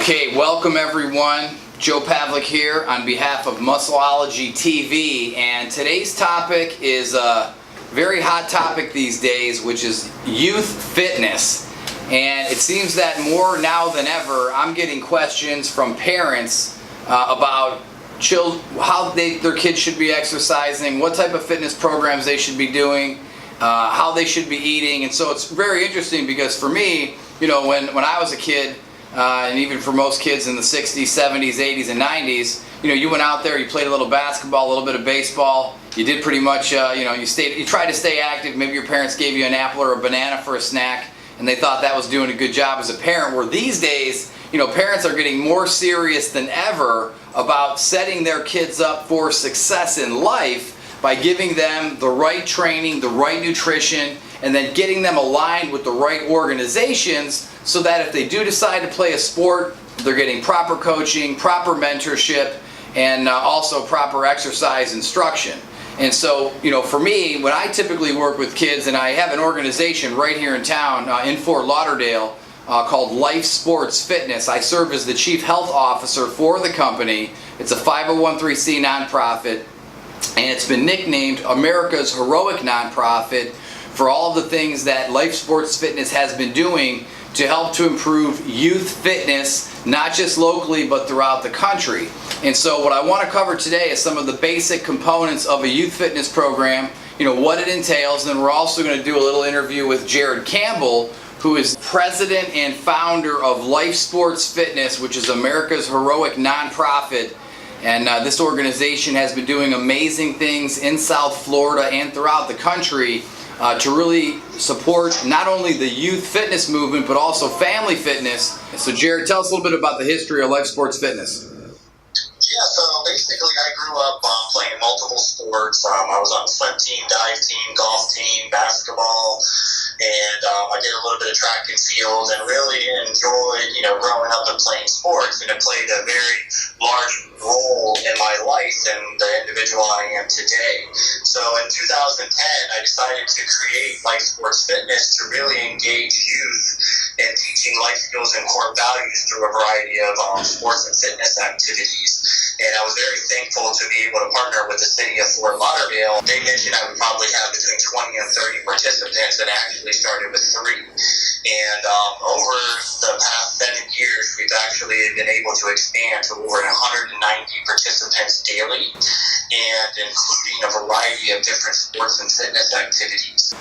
Okay, welcome everyone. Joe Pavlik here on behalf of Muscleology TV, and today's topic is a very hot topic these days, which is youth fitness. And it seems that more now than ever, I'm getting questions from parents about how their kids should be exercising, what type of fitness programs they should be doing, how they should be eating. And so it's very interesting because for me, when I was a kid, and even for most kids in the 60s, 70s, 80s, and 90s, you went out there, you played a little basketball, a little bit of baseball. You did pretty much, you tried to stay active. Maybe your parents gave you an apple or a banana for a snack, and they thought that was doing a good job as a parent. Where these days, parents are getting more serious than ever about setting their kids up for success in life by giving them the right training, the right nutrition, and then getting them aligned with the right organizations so that if they do decide to play a sport, they're getting proper coaching, proper mentorship, and also proper exercise instruction. And so, for me, when I typically work with kids, and I have an organization right here in town in Fort Lauderdale called Life Sports Fitness. I serve as the Chief Health Officer for the company. It's a 501(c) nonprofit, and it's been nicknamed America's Heroic Nonprofit for all of the things that Life Sports Fitness has been doing to help to improve youth fitness, not just locally but throughout the country. And so what I want to cover today is some of the basic components of a youth fitness program, what it entails. And then we're also going to do a little interview with Jared Campbell, who is president and founder of Life Sports Fitness, which is America's Heroic Nonprofit. And this organization has been doing amazing things in South Florida and throughout the country to really support not only the youth fitness movement, but also family fitness. So Jared, tell us a little bit about the history of Life Sports Fitness. Yeah, so basically I grew up playing multiple sports. I was on the swim team, dive team, golf team, basketball, and I did a little bit of track and field, and really enjoyed, growing up and playing sports. And it played a very large role in my life and the individual I am today. So in 2010, I decided to create Life Sports Fitness to really engage youth in teaching life skills and core values through a variety of sports and fitness activities. And I was very thankful to be able to partner with the city of Fort Lauderdale. They mentioned I would probably have between 20 and 30 participants, and I actually started with 3. And over the past 7 years, we've actually been able to expand to over 190 participants daily, and including a variety of different sports and fitness activities.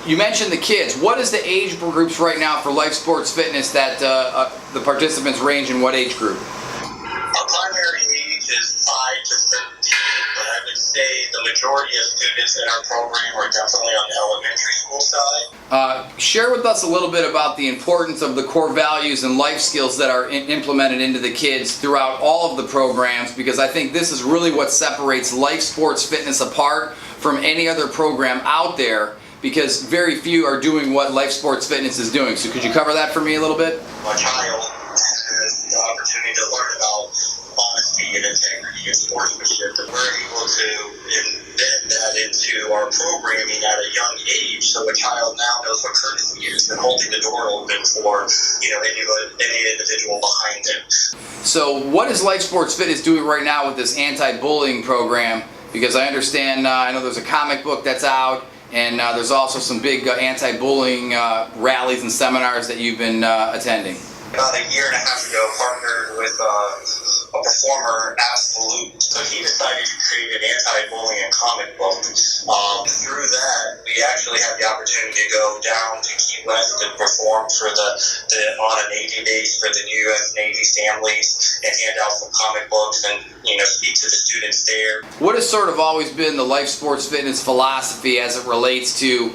You mentioned the kids. What is the age groups right now for Life Sports Fitness that the participants range in? What age group? Our primary age is 5 to 13, but I would say the majority of students in our program are definitely on the elementary school side. Share with us a little bit about the importance of the core values and life skills that are implemented into the kids throughout all of the programs, because I think this is really what separates Life Sports Fitness apart from any other program out there, because very few are doing what Life Sports Fitness is doing. So could you cover that for me a little bit? My child has the opportunity to learn about honesty and integrity and sportsmanship, and we're able to embed that into our programming at a young age, so a child now knows what courtesy is and holding the door open for any individual behind them. So what is Life Sports Fitness doing right now with this anti-bullying program? Because I understand, I know there's a comic book that's out, and there's also some big anti-bullying rallies and seminars that you've been attending. About a year and a half ago, partnered with a performer, Absolute. So he decided to create an anti-bullying comic book. Through that, we actually had the opportunity to go down to Key West and perform for on a Navy base for the U.S. Navy families and hand out some comic books and speak to the students there. What has sort of always been the Life Sports Fitness philosophy as it relates to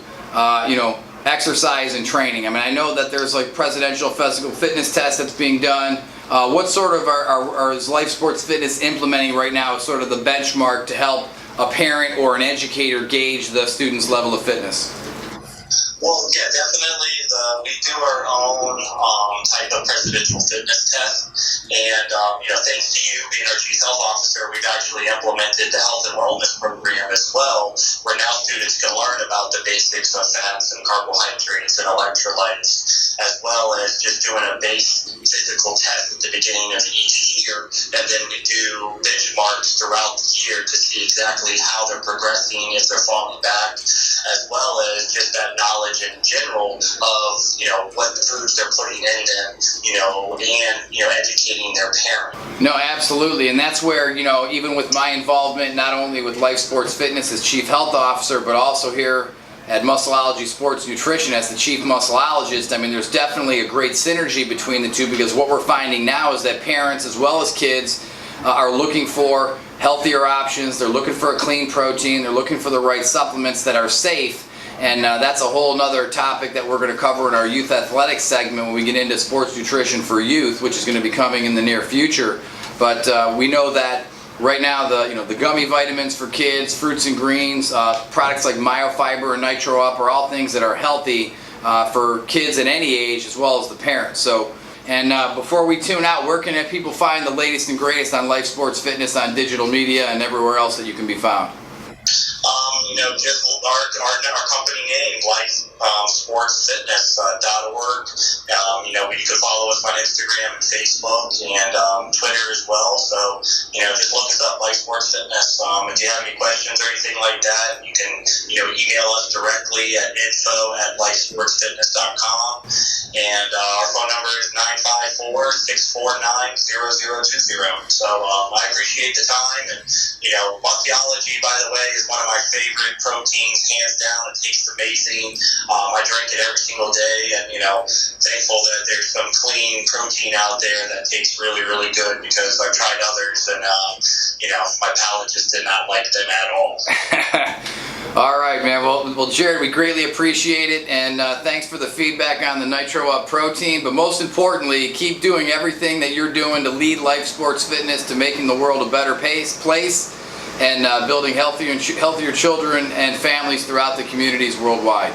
exercise and training? I mean, I know that there's like presidential physical fitness test that's being done. What sort of is Life Sports Fitness implementing right now as sort of the benchmark to help a parent or an educator gauge the student's level of fitness? Well, yeah, definitely. We do our own type of presidential fitness test, And thanks to you being our chief health officer, we've actually implemented the health and wellness program as well, where now students can learn about the basics of fats and carbohydrates and electrolytes, as well as just doing a base physical test at the beginning of each year, and then we do benchmarks throughout the year to see exactly how they're progressing, if they're falling back, as well as just that knowledge in general of what foods they're putting in them, and educating their parents. No, absolutely, and that's where even with my involvement, not only with Life Sports Fitness as chief health officer, but also here at Muscleology Sports Nutrition as the chief muscleologist, I mean, there's definitely a great synergy between the two, because what we're finding now is that parents as well as kids are looking for healthier options. They're looking for a clean protein. They're looking for the right supplements that are safe. And that's a whole nother topic that we're going to cover in our youth athletics segment when we get into sports nutrition for youth, which is going to be coming in the near future. But we know that right now the gummy vitamins for kids, fruits and greens, products like myofiber and nitro up are all things that are healthy for kids at any age as well as the parents. So, and before we tune out, where can people find the latest and greatest on Life Sports Fitness on digital media and everywhere else that you can be found? Just our company name, lifesportsfitness.org. You can follow us on Instagram and Facebook and Twitter as well. So, just look us up, Life Sports Fitness. If you have any questions or anything like that, you can, email us directly at info@lifesportsfitness.com. And our phone number is 954-649-0020. So I appreciate the time. And, Muscleology, by the way, is one of my favorite proteins, hands down. It tastes amazing. I drink it every single day, and, thankful that there's some clean protein out there that tastes really, really good, because I've tried others, and, my palate just did not like them at all. All right, man. Well, Jared, we greatly appreciate it, and thanks for the feedback on the Nitro Up protein. But most importantly, keep doing everything that you're doing to lead Life Sports Fitness to making the world a better place, and building healthier children and families throughout the communities worldwide.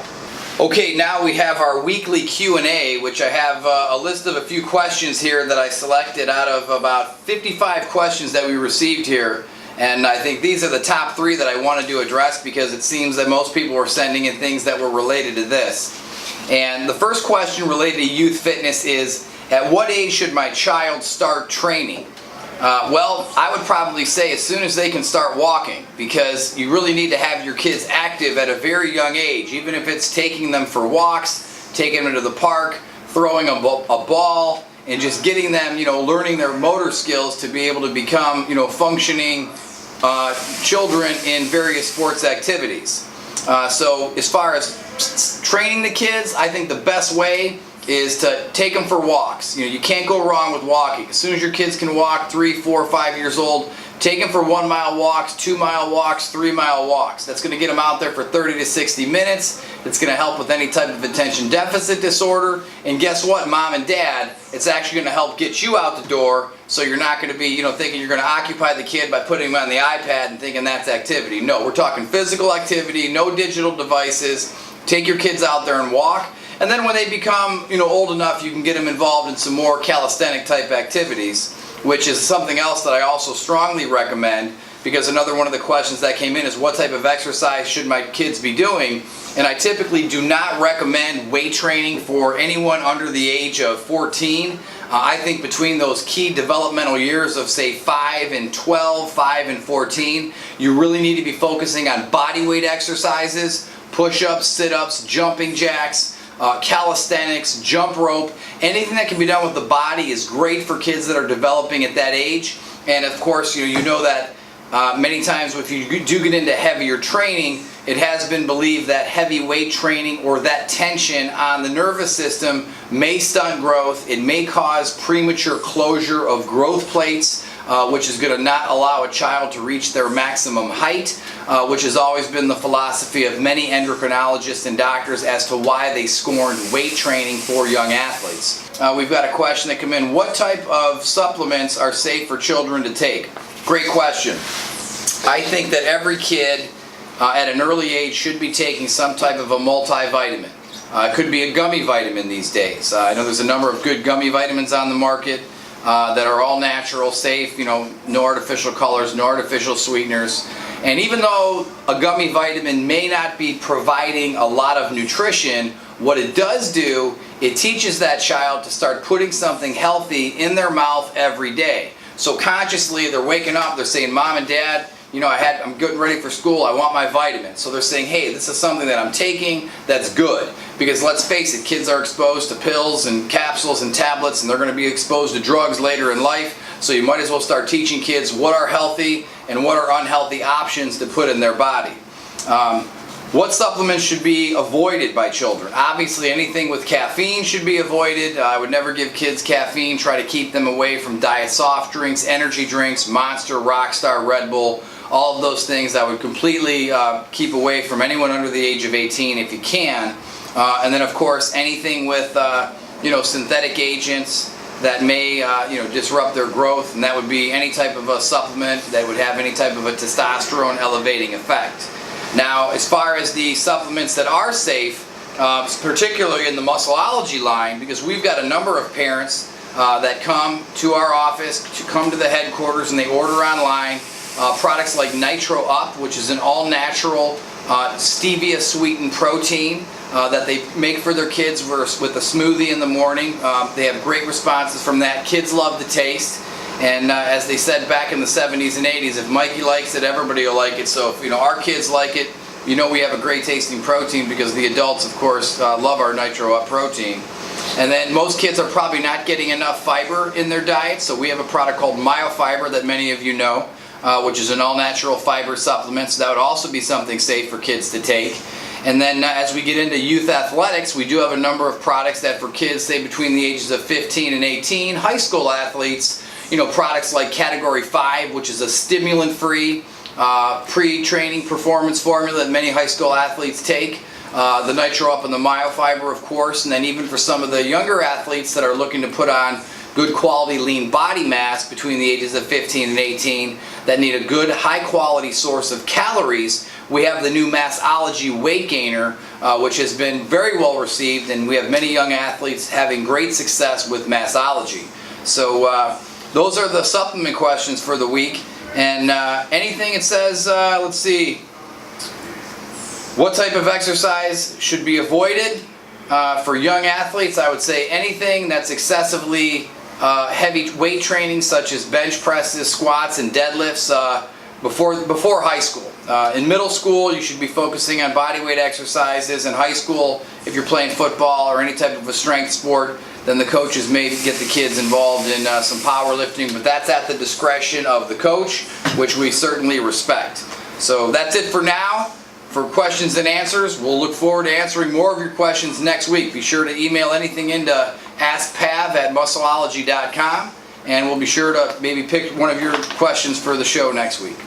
Okay, now we have our weekly Q&A, which I have a list of a few questions here that I selected out of about 55 questions that we received here. And I think these are the top 3 that I wanted to address, because it seems that most people were sending in things that were related to this. And the first question related to youth fitness is, at what age should my child start training? Well, I would probably say as soon as they can start walking, because you really need to have your kids active at a very young age, even if it's taking them for walks, taking them to the park, throwing a ball, and just getting them, learning their motor skills to be able to become, functioning children in various sports activities. So as far as training the kids, I think the best way is to take them for walks. You can't go wrong with walking. As soon as your kids can walk, 3, 4, 5 years old, take them for 1 mile walks, 2 mile walks, 3 mile walks. That's going to get them out there for 30 to 60 minutes. It's going to help with any type of attention deficit disorder. And guess what, mom and dad? It's actually going to help get you out the door, so you're not going to be, thinking you're going to occupy the kid by putting him on the iPad and thinking that's activity. No, we're talking physical activity, no digital devices. Take your kids out there and walk. And then when they become, old enough, you can get them involved in some more calisthenic type activities, which is something else that I also strongly recommend, because another one of the questions that came in is, what type of exercise should my kids be doing? And I typically do not recommend weight training for anyone under the age of 14. I think between those key developmental years of, say, 5 and 12, 5 and 14, you really need to be focusing on body weight exercises, push-ups, sit-ups, jumping jacks, calisthenics, jump rope. Anything that can be done with the body is great for kids that are developing at that age. And of course, you know that many times if you do get into heavier training, it has been believed that heavy weight training or that tension on the nervous system may stunt growth. It may cause premature closure of growth plates, which is going to not allow a child to reach their maximum height, which has always been the philosophy of many endocrinologists and doctors as to why they scorned weight training for young athletes. We've got a question that came in. What type of supplements are safe for children to take? Great question. I think that every kid at an early age should be taking some type of a multivitamin. It could be a gummy vitamin these days. I know there's a number of good gummy vitamins on the market. that are all natural, safe, no artificial colors, no artificial sweeteners. And even though a gummy vitamin may not be providing a lot of nutrition, what it does do, it teaches that child to start putting something healthy in their mouth every day. So consciously they're waking up, they're saying, Mom and Dad, I'm getting ready for school, I want my vitamins. So they're saying, hey, this is something that I'm taking that's good. Because let's face it, kids are exposed to pills and capsules and tablets, and they're going to be exposed to drugs later in life. So you might as well start teaching kids what are healthy and what are unhealthy options to put in their body. What supplements should be avoided by children? Obviously anything with caffeine should be avoided. I would never give kids caffeine. Try to keep them away from diet soft drinks, energy drinks, Monster, Rockstar, Red Bull. All of those things I would completely keep away from anyone under the age of 18 if you can. And then of course anything with synthetic agents that may disrupt their growth, and that would be any type of a supplement that would have any type of a testosterone elevating effect. Now, as far as the supplements that are safe, particularly in the Muscleology line, because we've got a number of parents that come to our office, come to the headquarters, and they order online products like Nitro Up, which is an all-natural stevia sweetened protein that they make for their kids with a smoothie in the morning. They have great responses from that. Kids love the taste. And as they said back in the 70s and 80s, if Mikey likes it, everybody will like it. So if our kids like it, we have a great tasting protein, because the adults, of course, love our Nitro Up protein. And then most kids are probably not getting enough fiber in their diet, so we have a product called MyoFiber that many of you know, which is an all-natural fiber supplement, so that would also be something safe for kids to take. And then as we get into youth athletics, we do have a number of products that for kids, say between the ages of 15 and 18, high school athletes, products like Category 5, which is a stimulant-free pre-training performance formula that many high school athletes take. The Nitro Up and the MyoFiber, of course, and then even for some of the younger athletes that are looking to put on good quality lean body mass between the ages of 15 and 18 that need a good high quality source of calories, we have the new Muscleology Weight Gainer, which has been very well received, and we have many young athletes having great success with Muscleology. So those are the supplement questions for the week. And anything it says, let's see, what type of exercise should be avoided for young athletes? I would say anything that's excessively heavy weight training, such as bench presses, squats, and deadlifts before high school. In middle school, you should be focusing on body weight exercises. In high school, if you're playing football or any type of a strength sport, then the coaches may get the kids involved in some powerlifting, but that's at the discretion of the coach, which we certainly respect. So that's it for now. For questions and answers, we'll look forward to answering more of your questions next week. Be sure to email anything into askpav@muscleology.com, and we'll be sure to maybe pick one of your questions for the show next week.